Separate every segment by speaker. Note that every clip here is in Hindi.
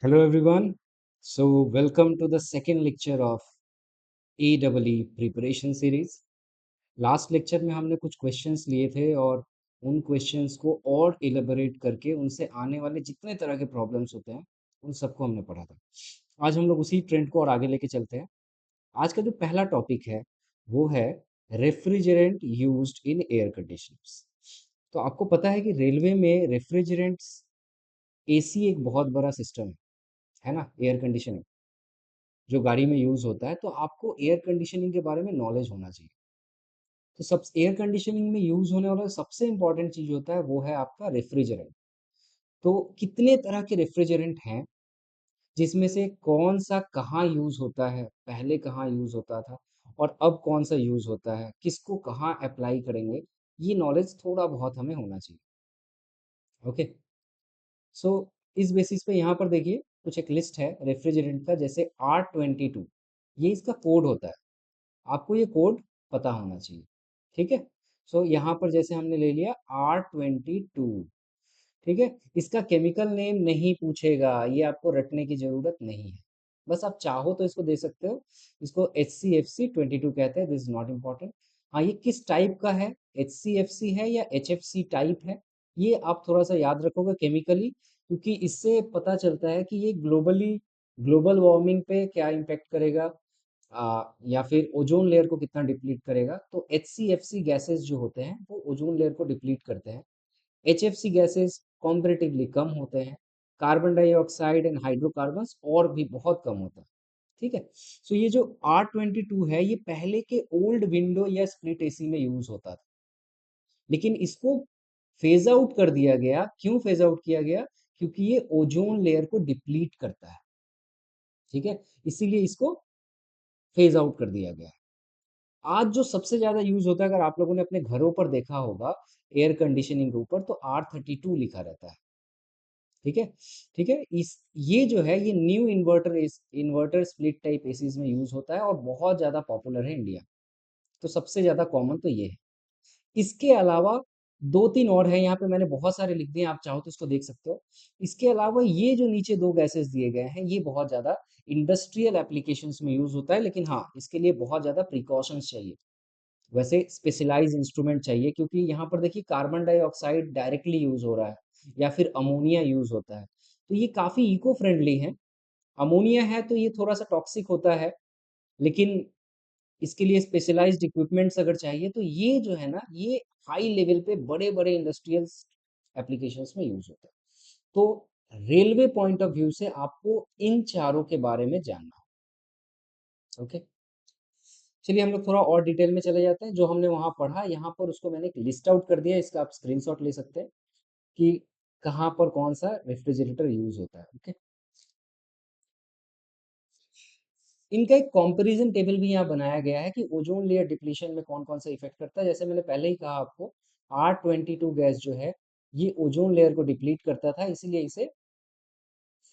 Speaker 1: Hello everyone. So welcome to the second lecture of AEE preparation series. Last lecture में हमने कुछ क्वेश्चंस लिए थे और उन क्वेश्चंस को और इलेबोरेट करके उनसे आने वाले जितने तरह के प्रॉब्लम्स होते हैं उन सबको हमने पढ़ा था। आज हम लोग उसी ट्रेंड को और आगे लेके चलते हैं। आज का जो पहला टॉपिक है वो है refrigerant used in air conditioners. तो आपको पता है कि रेलवे में रेफ्रिजरेंट्स एसी एक बहुत बड़ा सिस्टम है ना, एयर कंडीशनिंग जो गाड़ी में यूज होता है। तो आपको एयर कंडीशनिंग के बारे में नॉलेज होना चाहिए। तो सब एयर कंडीशनिंग में यूज होने वाला सबसे इंपॉर्टेंट चीज होता है वो है आपका रेफ्रिजरेंट। तो कितने तरह के रेफ्रिजरेंट हैं, जिसमें से कौन सा कहाँ यूज होता है, पहले कहाँ यूज होता था और अब कौन सा यूज होता है, किसको कहाँ अप्लाई करेंगे, ये नॉलेज थोड़ा बहुत हमें होना चाहिए। ओके। सो इस बेसिस पे यहाँ पर देखिए कुछ एक लिस्ट है रेफ्रिजरेंट का, जैसे R22 ये इसका कोड होता है। आपको ये कोड पता होना चाहिए। ठीक है। सो यहाँ पर जैसे हमने ले लिया R22। ठीक है। इसका केमिकल नेम नहीं पूछेगा, ये आपको रटने की जरूरत नहीं है। बस आप चाहो तो इसको दे सकते हो। इसको HCFC22 कहते हैं, दिस इज नॉट इम्पॉर्टेंट। हाँ, ये किस टाइप का है, HCFC है या HFC टाइप है, ये आप थोड़ा सा याद रखोगे केमिकली, क्योंकि इससे पता चलता है कि ये ग्लोबल वार्मिंग पे क्या इम्पेक्ट करेगा, या फिर ओजोन लेयर को कितना डिप्लीट करेगा। तो HCFC गैसेस जो होते हैं वो ओजोन लेयर को डिप्लीट करते हैं। HFC गैसेस कॉम्परेटिवली कम होते हैं। कार्बन डाइऑक्साइड एंड हाइड्रोकार्बन्स और भी बहुत कम होता है। ठीक है। सो ये जो R22 है ये पहले के ओल्ड विंडो या स्प्लिट एसी में यूज होता था, लेकिन इसको फेज आउट कर दिया गया। क्यों फेज आउट किया गया? क्योंकि ये ओजोन लेयर को डिप्लीट करता है। ठीक है, इसीलिए इसको फेज आउट कर दिया गया है। आज जो सबसे ज्यादा यूज होता है, अगर आप लोगों ने अपने घरों पर देखा होगा एयर कंडीशनिंग के ऊपर, तो R32 लिखा रहता है। ठीक है। ठीक है। इस ये जो है ये new inverter split type ACs में यूज होता है और बहुत ज्यादा पॉपुलर है इंडिया। तो सबसे ज्यादा कॉमन तो ये है। इसके अलावा दो तीन और हैं, यहाँ पे मैंने बहुत सारे लिख दिए, आप चाहो तो इसको देख सकते हो। इसके अलावा ये जो नीचे दो गैसेस दिए गए हैं ये बहुत ज्यादा इंडस्ट्रियल एप्लीकेशंस में यूज होता है, लेकिन हाँ इसके लिए बहुत ज्यादा प्रिकॉशंस चाहिए। वैसे स्पेशलाइज इंस्ट्रूमेंट चाहिए, क्योंकि यहाँ पर देखिए कार्बन डाइऑक्साइड डायरेक्टली यूज हो रहा है या फिर अमोनिया यूज होता है। तो ये काफी इको फ्रेंडली है। अमोनिया है तो ये थोड़ा सा टॉक्सिक होता है, लेकिन इसके लिए स्पेशलाइज्ड इक्विपमेंट्स अगर चाहिए तो ये जो है ना ये हाई लेवल पे बड़े बड़े इंडस्ट्रियल एप्लीकेशंस में यूज होता है। तो रेलवे पॉइंट ऑफ व्यू से आपको इन चारों के बारे में जानना है। ओके। चलिए हम लोग थोड़ा और डिटेल में चले जाते हैं। जो हमने वहां पढ़ा यहाँ पर उसको मैंने एक लिस्ट आउट कर दिया है, इसका आप स्क्रीनशॉट ले सकते हैं कि कहाँ पर कौन सा रेफ्रिजरेटर यूज होता है। ओके। इनका एक कंपैरिजन टेबल भी यहाँ बनाया गया है कि ओजोन लेयर डिप्लीशन में कौन कौन सा इफेक्ट करता है। जैसे मैंने पहले ही कहा आपको, R22 गैस जो है ये ओजोन लेयर को डिप्लीट करता था, इसीलिए इसे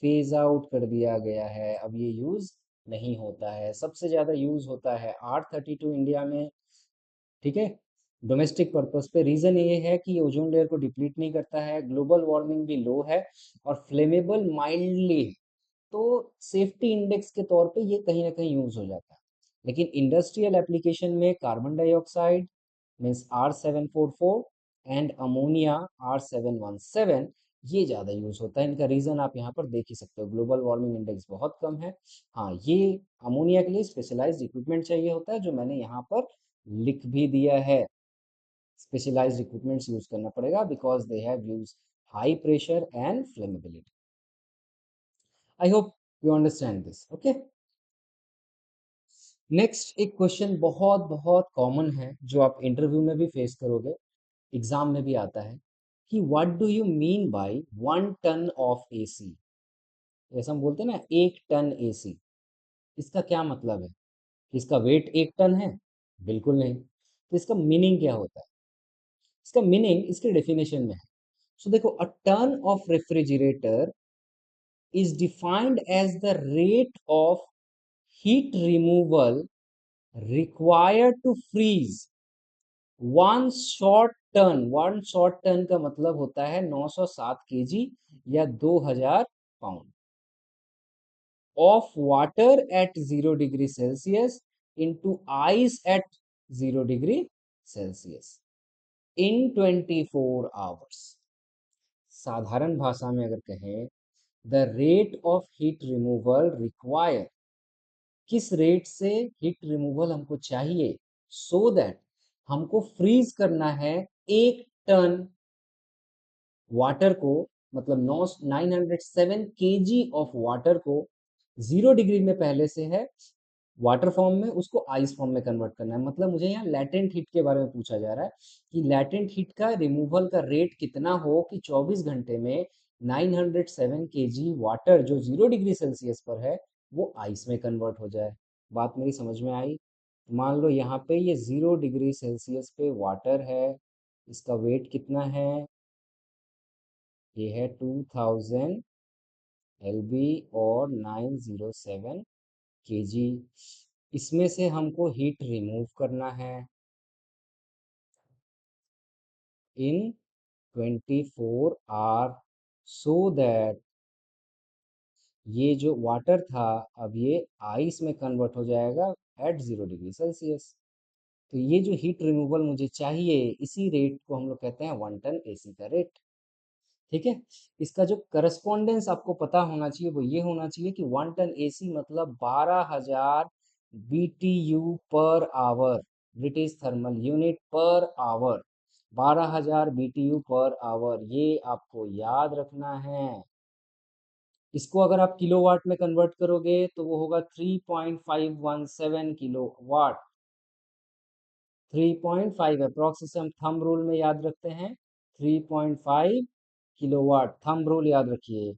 Speaker 1: फेज आउट कर दिया गया है। अब ये यूज नहीं होता है। सबसे ज्यादा यूज होता है R32 इंडिया में। ठीक है, डोमेस्टिक पर्पस पे। रीजन ये है कि ये ओजोन लेयर को डिप्लीट नहीं करता है, ग्लोबल वार्मिंग भी लो है और फ्लेमेबल माइल्डली है। तो सेफ्टी इंडेक्स के तौर पे ये कहीं ना कहीं यूज हो जाता है। लेकिन इंडस्ट्रियल एप्लीकेशन में carbon dioxide means R744 and ammonia R717 ये ज़्यादा यूज होता है। इनका रीज़न आप यहाँ पर देख ही सकते हो, ग्लोबल वार्मिंग इंडेक्स बहुत कम है। हाँ, ये अमोनिया के लिए स्पेशलाइज्ड इक्विपमेंट चाहिए होता है, जो मैंने यहाँ पर लिख भी दिया है। स्पेशलाइज्ड इक्विपमेंट्स यूज करना पड़ेगा because they have use high pressure and flammability. I hope you understand this. Okay. Next एक क्वेश्चन बहुत बहुत कॉमन है जो आप इंटरव्यू में भी फेस करोगे, एग्जाम में भी आता है, कि what do you mean by 1 ton of AC. जैसे हम बोलते हैं ना 1 टन एसी, इसका क्या मतलब है? इसका वेट 1 टन है? बिल्कुल नहीं। तो इसका मीनिंग क्या होता है? इसका मीनिंग इसके डेफिनेशन में है। सो देखो, a ton of refrigerator is defined as the rate of heat removal required to freeze 1 short ton का मतलब होता है 907 केजी या 2000 pound. of water at 0 degree Celsius into ice at 0 degree Celsius in 24 hours. साधारण भाषा में अगर कहें, the rate of heat removal require, किस रेट से हीट रिमूवल हमको चाहिए, सो दैट हमको फ्रीज करना है 1 टन वाटर को, मतलब 907 केजी ऑफ वाटर को 0 डिग्री में पहले से है वाटर फॉर्म में, उसको आइस फॉर्म में कन्वर्ट करना है। मतलब मुझे यहाँ लैटेंट हीट के बारे में पूछा जा रहा है कि लैटेंट हीट का रिमूवल का रेट कितना हो कि 24 घंटे में 907 केजी वाटर जो 0 डिग्री सेल्सियस पर है वो आइस में कन्वर्ट हो जाए। बात मेरी समझ में आई? मान लो यहाँ पे ये 0 डिग्री सेल्सियस पे वाटर है, इसका वेट कितना है, ये है 2000 LB और 907 केजी। इसमें से हमको हीट रिमूव करना है इन 24 आवर, सो दैट ये जो वाटर था अब ये आइस में कन्वर्ट हो जाएगा एट 0 डिग्री सेल्सियस। तो ये जो हीट रिमूवल मुझे चाहिए, इसी रेट को हम लोग कहते हैं 1 टन AC का रेट। ठीक है, इसका जो करस्पॉन्डेंस आपको पता होना चाहिए वो ये होना चाहिए कि 1 टन AC मतलब 12,000 BTU per hour, British thermal unit per hour, 12,000 BTU per hour, ये आपको याद रखना है। इसको अगर आप किलोवाट में कन्वर्ट करोगे तो वो होगा 3.517 किलोवाट। 3.5 अप्रोक्स, इसे हम थंब रूल में याद रखते हैं, 3.5 किलोवाट, थंब रूल याद रखिए।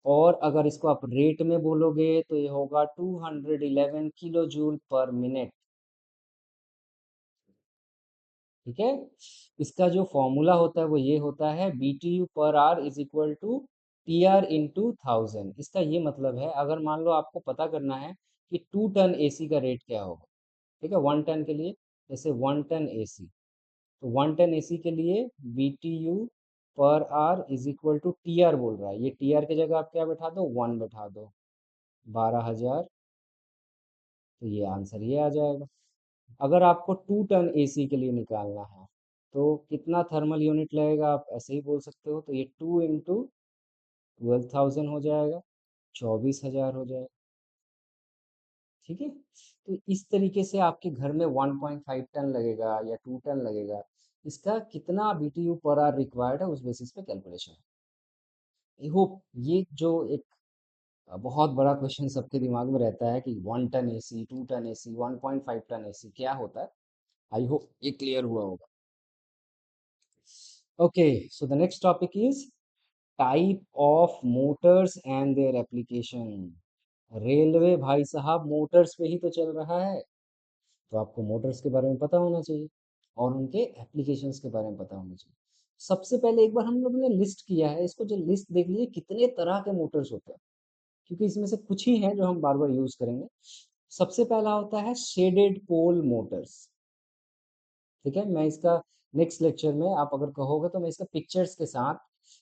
Speaker 1: और अगर इसको आप रेट में बोलोगे तो ये होगा 211 किलो जूल पर मिनट। ठीक है, इसका जो फॉर्मूला होता है वो ये होता है BTU per R is equal to TR into 1000। इसका ये मतलब है, अगर मान लो आपको पता करना है कि 2 टन AC का रेट क्या होगा, ठीक है, 1 टन के लिए, जैसे 1 टन AC, तो 1 टन AC के लिए BTU per R is equal to TR बोल रहा है, ये TR की जगह आप क्या बैठा दो, 1 बैठा दो, 12,000, तो ये आंसर ये आ जाएगा। अगर आपको 2 टन AC के लिए निकालना है तो कितना थर्मल यूनिट लगेगा, आप ऐसे ही बोल सकते हो, तो ये 2 इंटू 12,000 हो जाएगा, 24,000 हो जाएगा। ठीक है, तो इस तरीके से आपके घर में 1.5 टन लगेगा या 2 टन लगेगा, इसका कितना BTU पर आवर रिक्वायर्ड है उस बेसिस पे कैलकुलेशन है। आई होप ये जो एक बहुत बड़ा क्वेश्चन सबके दिमाग में रहता है कि 1 ton AC, 2 ton AC, 1.5 ton AC क्या होता है, आई होप ये क्लियर हुआ होगा। Okay, so the next topic is type of motors and their application. Railway भाई साहब मोटर्स पे ही तो चल रहा है, तो आपको मोटर्स के बारे में पता होना चाहिए और उनके एप्लीकेशंस के बारे में पता होना चाहिए। सबसे पहले एक बार हम लोग ने लिस्ट किया है, इसको जो लिस्ट देख लीजिए कितने तरह के मोटर्स होते हैं, क्योंकि इसमें से कुछ ही हैं जो हम बार बार यूज करेंगे। सबसे पहला होता है शेडेड पोल मोटर्स। ठीक है, मैं इसका नेक्स्ट लेक्चर में, आप अगर कहोगे तो मैं इसका पिक्चर्स के साथ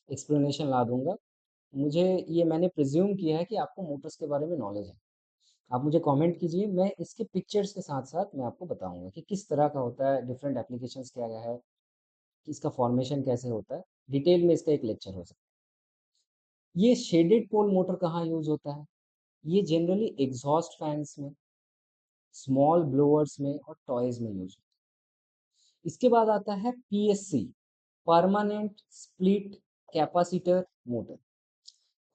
Speaker 1: एक्सप्लेनेशन ला दूंगा। मुझे ये मैंने प्रिज्यूम किया है कि आपको मोटर्स के बारे में नॉलेज है, आप मुझे कमेंट कीजिए, मैं इसके पिक्चर्स के साथ साथ मैं आपको बताऊंगा कि किस तरह का होता है, डिफरेंट एप्लीकेशंस क्या क्या है, कि इसका फॉर्मेशन कैसे होता है, डिटेल में इसका एक लेक्चर हो सकता है। ये शेडेड पोल मोटर कहाँ यूज होता है, ये जनरली एग्जॉस्ट फैंस में, स्मॉल ब्लोअर्स में और टॉयज में यूज होता है। इसके बाद आता है PSC, permanent split capacitor motor.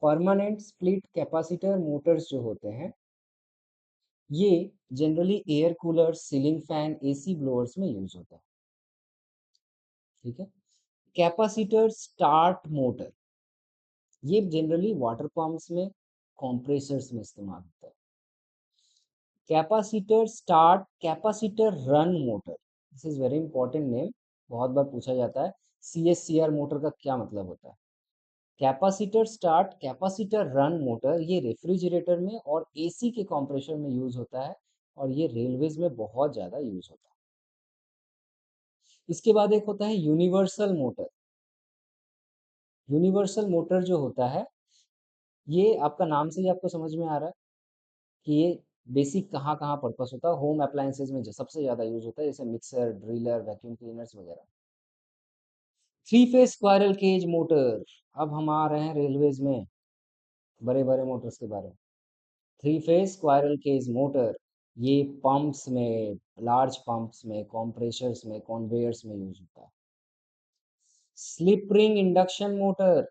Speaker 1: Permanent split capacitor Motors जो होते हैं ये generally air cooler, ceiling fan, AC blowers में यूज होता है। ठीक है, कैपेसिटर स्टार्ट मोटर, ये जनरली वाटर पंप्स में, कंप्रेसर्स में इस्तेमाल होता है। Capacitor start capacitor run motor, this is very important name, बहुत बार पूछा जाता है CSCR मोटर का क्या मतलब होता है। Capacitor start capacitor run motor ये रेफ्रिजरेटर में और AC के कंप्रेसर में यूज होता है और ये रेलवेज में बहुत ज़्यादा यूज होता है। इसके बाद एक होता है यूनिवर्सल मोटर। यूनिवर्सल मोटर जो होता है ये आपका नाम से ही आपको समझ में आ रहा है, कि ये बेसिक कहाँ कहाँ पर्पस होता है। होम अप्लायंसेज में सबसे ज़्यादा यूज होता है, जैसे मिक्सर, ड्रिलर, वैक्यूम क्लीनर्स वगैरह। Three phase squirrel cage motor. अब हम आ रहे हैं रेलवेज में बड़े बड़े मोटर्स के बारे में। Three phase squirrel cage motor, ये पंप्स में, लार्ज पंप्स में, कॉम्प्रेशर्स में, कॉन्वेयर्स में यूज होता है। Slip ring induction motor,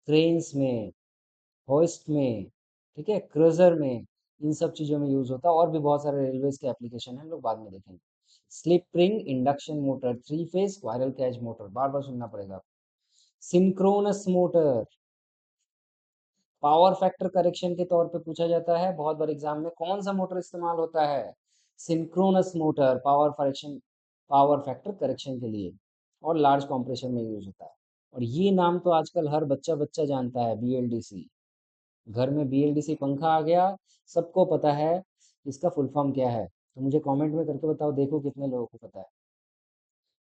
Speaker 1: cranes में, होइस्ट में, ठीक है, क्रूजर में, इन सब चीज़ों में यूज होता है। और भी बहुत सारे रेलवेज के एप्लीकेशन हैं, हम लोग बाद में देखेंगे। Slip ring induction motor, three phase squirrel cage motor, बार बार सुनना पड़ेगा। Synchronous motor, power factor correction के तौर पे पूछा जाता है बहुत बार एग्जाम में, कौन सा मोटर इस्तेमाल होता है? Synchronous motor, power factor correction के लिए, और लार्ज कंप्रेशन में यूज होता है। और ये नाम तो आजकल हर बच्चा बच्चा जानता है, बीएलडीसी। घर में बीएलडीसी पंखा आ गया, सबको पता है इसका फुल फॉर्म क्या है। तो मुझे कमेंट में करके बताओ, देखो कितने लोगों को पता है।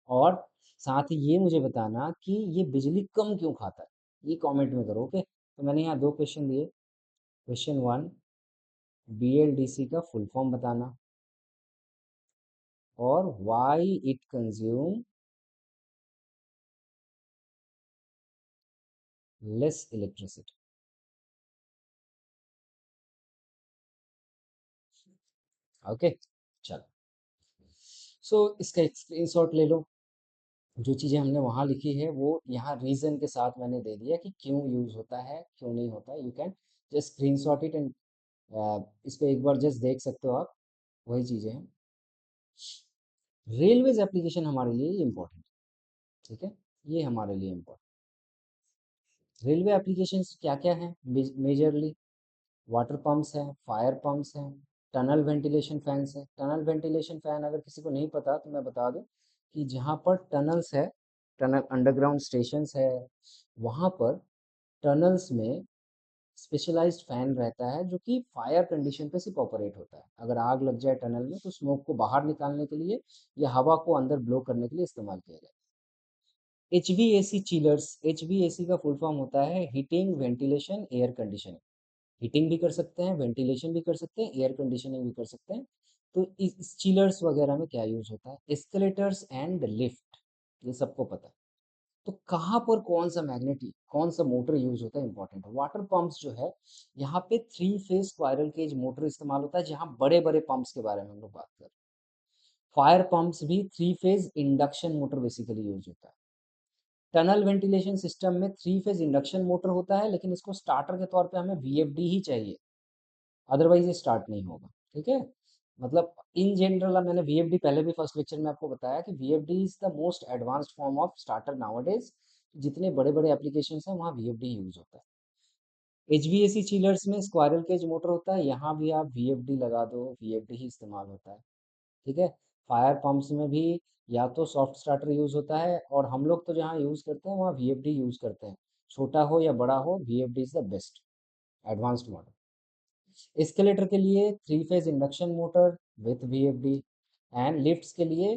Speaker 1: और साथ ही ये मुझे बताना कि ये बिजली कम क्यों खाता है, ये कमेंट में करो, ओके। तो मैंने यहाँ दो क्वेश्चन दिए। क्वेश्चन वन, बीएलडीसी का फुल फॉर्म बताना, और why it consume less electricity. Okay, चलो। सो इसका एक स्क्रीनशॉट ले लो। जो चीज़ें हमने वहाँ लिखी है वो यहाँ रीज़न के साथ मैंने दे दिया कि क्यों यूज़ होता है, क्यों नहीं होता है। You can just screenshot it and इस पे एक बार जस्ट देख सकते हो आप। वही चीज़ें हैं। रेलवेज एप्लीकेशन हमारे लिए इम्पोर्टेंट, ठीक है, ये हमारे लिए इम्पोर्टेंट। रेलवे एप्लीकेशंस क्या क्या हैं? मेजरली वाटर पंप्स हैं, फायर पंप्स हैं, टनल वेंटिलेशन फैंस हैं। टनल वेंटिलेशन फैन अगर किसी को नहीं पता तो मैं बता दूं कि जहाँ पर टनल्स है, टनल अंडरग्राउंड स्टेशंस है, वहाँ पर टनल्स में स्पेशलाइज्ड फैन रहता है जो कि फायर कंडीशन पे सिर्फ ऑपरेट होता है। अगर आग लग जाए टनल में तो स्मोक को बाहर निकालने के लिए या हवा को अंदर ब्लो करने के लिए इस्तेमाल किया जाता है। HVAC चिलर्स, HVAC का फुल फॉर्म होता है heating ventilation air conditioning. Heating भी कर सकते हैं, वेंटिलेशन भी कर सकते हैं, एयर कंडीशनिंग भी कर सकते हैं। तो इस चिलर्स वगैरह में क्या यूज होता है? एस्केलेटर्स एंड लिफ्ट, ये सबको पता है। तो कहाँ पर कौन सा मैग्नेट, कौन सा मोटर यूज होता है, इंपॉर्टेंट है। वाटर पंप्स जो है, यहाँ पे three phase squirrel cage motor इस्तेमाल होता है, जहाँ बड़े बड़े पंप्स के बारे में हम लोग बात कर रहे हैं। फायर पंप्स भी three phase induction motor basically use होता है। टनल वेंटिलेशन सिस्टम में थ्री फेज इंडक्शन मोटर होता है, लेकिन इसको स्टार्टर के तौर पे हमें वीएफडी ही चाहिए, अदरवाइज ये स्टार्ट नहीं होगा, ठीक है। मतलब इन जनरल मैंने वीएफडी पहले भी फर्स्ट लेक्चर में आपको बताया कि VFD is the most advanced form of starter nowadays. जितने बड़े बड़े एप्लीकेशंस हैं वहाँ वीएफडी यूज होता है। एचवीएसी चिलर्स में स्क्वायरल केज मोटर होता है, यहाँ भी आप वीएफडी लगा दो, वीएफडी ही इस्तेमाल होता है, ठीक है। फायर पंप्स में भी या तो सॉफ्ट स्टार्टर यूज होता है, और हम लोग तो जहाँ यूज करते हैं वहाँ वीएफडी यूज करते हैं। छोटा हो या बड़ा हो, VFD is the best advanced model. Escalator के लिए three phase induction motor with VFD. And lifts के लिए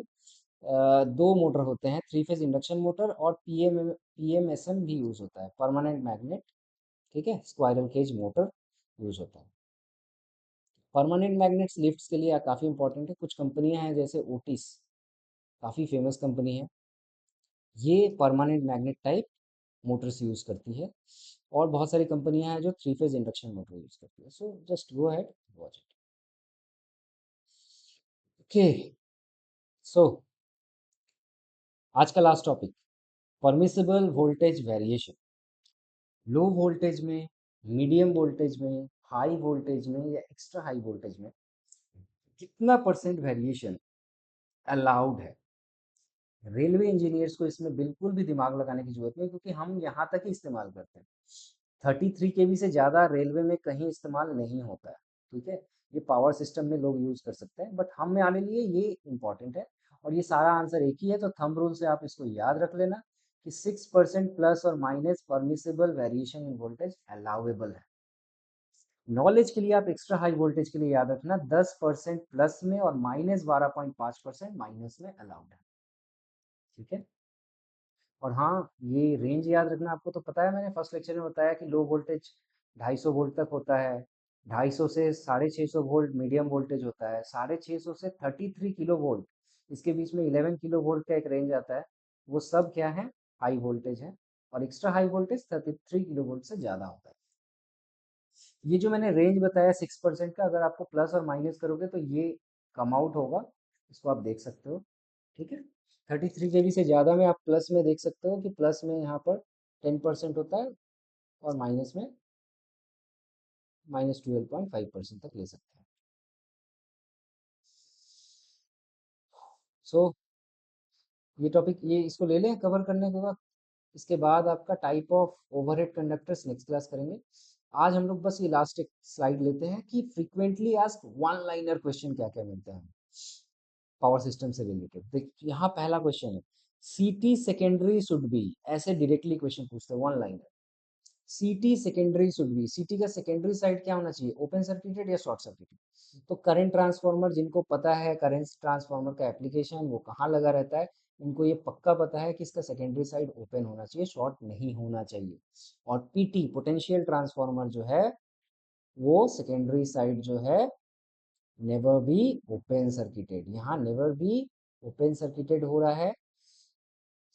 Speaker 1: दो मोटर होते हैं, थ्री फेज इंडक्शन मोटर, और पीएमएसएम भी यूज होता है, परमानेंट मैग्नेट, ठीक है, स्क्वायरल केज मोटर यूज होता है। परमानेंट मैग्नेट्स लिफ्ट्स के लिए काफ़ी इंपॉर्टेंट है। कुछ कंपनियां हैं जैसे ओटिस, काफ़ी फेमस कंपनी है, ये permanent magnet type motors use करती है। और बहुत सारी कंपनियां हैं जो three phase induction motor use करती है। So just go ahead, watch it. Okay, so आज का last topic, permissible voltage variation. Low voltage में, मीडियम वोल्टेज में, हाई वोल्टेज में या एक्स्ट्रा हाई वोल्टेज में कितना परसेंट वेरिएशन अलाउड है? रेलवे इंजीनियर्स को इसमें बिल्कुल भी दिमाग लगाने की जरूरत नहीं, क्योंकि हम यहाँ तक ही इस्तेमाल करते हैं। 33 kV से ज़्यादा रेलवे में कहीं इस्तेमाल नहीं होता है, ठीक है। ये पावर सिस्टम में लोग यूज़ कर सकते हैं, बट हम में आने लिए ये इंपॉर्टेंट है। और ये सारा आंसर एक ही है, तो थंब रूल से आप इसको याद रख लेना कि 6% प्लस और minus permissible variation in voltage allowable है। नॉलेज के लिए आप एक्स्ट्रा हाई वोल्टेज के लिए याद रखना, 10% प्लस में और -12.5% माइनस में अलाउड है, ठीक है। और हाँ, ये रेंज याद रखना, आपको तो पता है, मैंने फर्स्ट लेक्चर में बताया कि लो वोल्टेज 250 वोल्ट तक होता है। 250 से 650 वोल्ट मीडियम वोल्टेज होता है। 650 से 33 किलो वोल्ट, इसके बीच में 11 किलो वोल्ट का एक रेंज आता है। वो सब क्या है, हाई वोल्टेज है। और extra high voltage 33 kilo volt से ज़्यादा होता है। ये जो मैंने रेंज बताया 6% का, अगर आपको प्लस और माइनस करोगे तो ये कम आउट होगा, इसको आप देख सकते हो। ठीक है, 33 kV से ज़्यादा में आप प्लस में देख सकते हो कि प्लस में यहाँ पर 10% होता है, और माइनस में -12.5% तक ले सकते हैं। सो ये टॉपिक, ये इसको ले लें कवर करने के बाद। इसके बाद आपका type of overhead conductors next class करेंगे। आज हम लोग बस ये लास्ट एक स्लाइड लेते हैं कि frequently asked one liner question क्या क्या मिलते हैं पावर सिस्टम से रिलेटेड। देख यहाँ पहला क्वेश्चन है, सीटी सेकेंडरी शुड बी, ऐसे डायरेक्टली क्वेश्चन पूछते हैं वन लाइनर। सीटी सेकेंडरी शुड बी, सीटी का सेकेंडरी साइड क्या होना चाहिए, ओपन सर्किटेड या शॉर्ट सर्किटेड। तो करंट ट्रांसफार्मर जिनको पता है करंट ट्रांसफार्मर का एप्लीकेशन वो कहाँ लगा रहता है, उनको ये पक्का पता है कि इसका सेकेंडरी साइड ओपन होना चाहिए, शॉर्ट नहीं होना चाहिए। और पीटी पोटेंशियल ट्रांसफार्मर जो है, वो सेकेंडरी साइड जो है नेवर बी ओपन सर्किटेड, यहाँ नेवर बी ओपन सर्किटेड हो रहा है।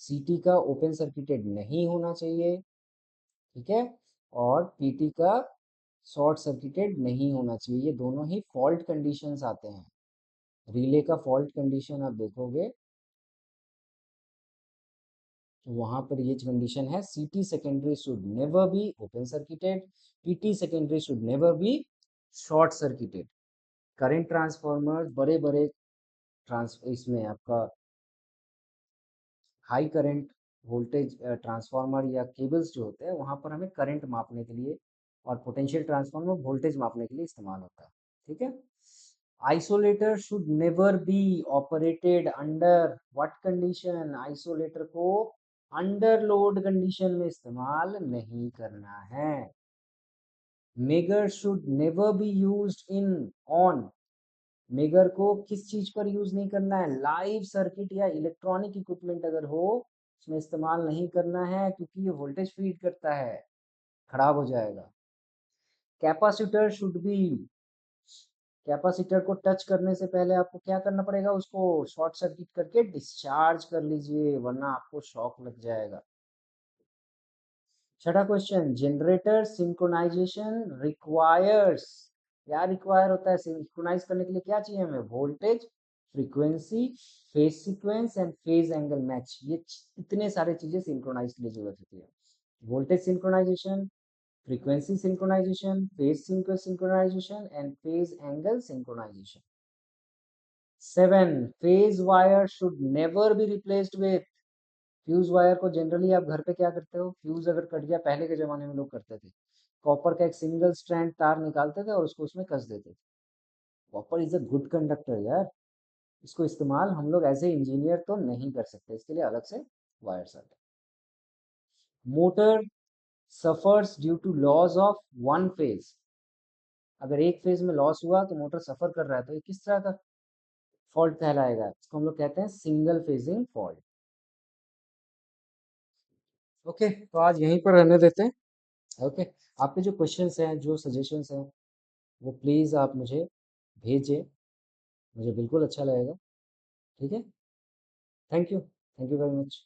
Speaker 1: सीटी का ओपन सर्किटेड नहीं होना चाहिए, ठीक है। और पीटी का शॉर्ट सर्किटेड नहीं होना चाहिए। ये दोनों ही फॉल्ट कंडीशंस आते हैं। रिले का फॉल्ट कंडीशन आप देखोगे तो वहां पर ये कंडीशन है, सीटी secondary should never be open circuited, PT secondary should never be short circuited. Current transformer बड़े बड़े ट्रांस इसमें आपका हाई करंट वोल्टेज ट्रांसफार्मर या केबल्स जो होते हैं वहां पर हमें करंट मापने के लिए, और पोटेंशियल ट्रांसफार्मर वोल्टेज मापने के लिए इस्तेमाल होता है। ठीक है। Isolator should never be operated under what condition, isolator को अंडर लोड कंडीशन में इस्तेमाल नहीं करना है। Megger should never be used in on, megger को किस चीज पर यूज नहीं करना है, लाइव सर्किट या इलेक्ट्रॉनिक इक्विपमेंट अगर हो उसमें इस्तेमाल नहीं करना है, क्योंकि ये वोल्टेज फीड करता है, खराब हो जाएगा। कैपेसिटर शुड बी, कैपेसिटर को टच करने से पहले आपको क्या करना पड़ेगा, उसको शॉर्ट सर्किट करके डिस्चार्ज कर लीजिए, वरना आपको शॉक लग जाएगा। छठा क्वेश्चन, जनरेटर सिंक्रोनाइजेशन रिक्वायर्स, क्या रिक्वायर होता है सिंक्रोनाइज करने के लिए, क्या चाहिए हमें, voltage, frequency, phase sequence and phase angle match. ये इतने सारे चीजें सिंक्रोनाइज के लिए जरूरत होती है। Voltage synchronization, frequency synchronization, phase synchronization and phase angle synchronization. 7, phase wire should never be replaced with, fuse wire को जनरली आप घर पे क्या करते हो, फ्यूज अगर कट गया, पहले के जमाने में लोग करते थे, कॉपर का एक सिंगल स्ट्रैंड तार निकालते थे और उसको उसमें कस देते थे। Copper is a good conductor यार, इसको इस्तेमाल हम लोग एज ए इंजीनियर तो नहीं कर सकते, इसके लिए अलग से वायर्स आते हैं। Motor suffers due to loss of one phase, अगर एक फेज में लॉस हुआ तो मोटर सफर कर रहा है, तो ये किस तरह का फॉल्ट कहलाएगा, इसको हम लोग कहते हैं सिंगल फेजिंग फॉल्ट। ओके, तो आज यहीं पर रहने देते हैं। ओके, आपके जो क्वेश्चंस हैं, जो सजेशंस हैं, वो प्लीज़ आप मुझे भेजिए, मुझे बिल्कुल अच्छा लगेगा। ठीक है, थैंक यू वेरी मच।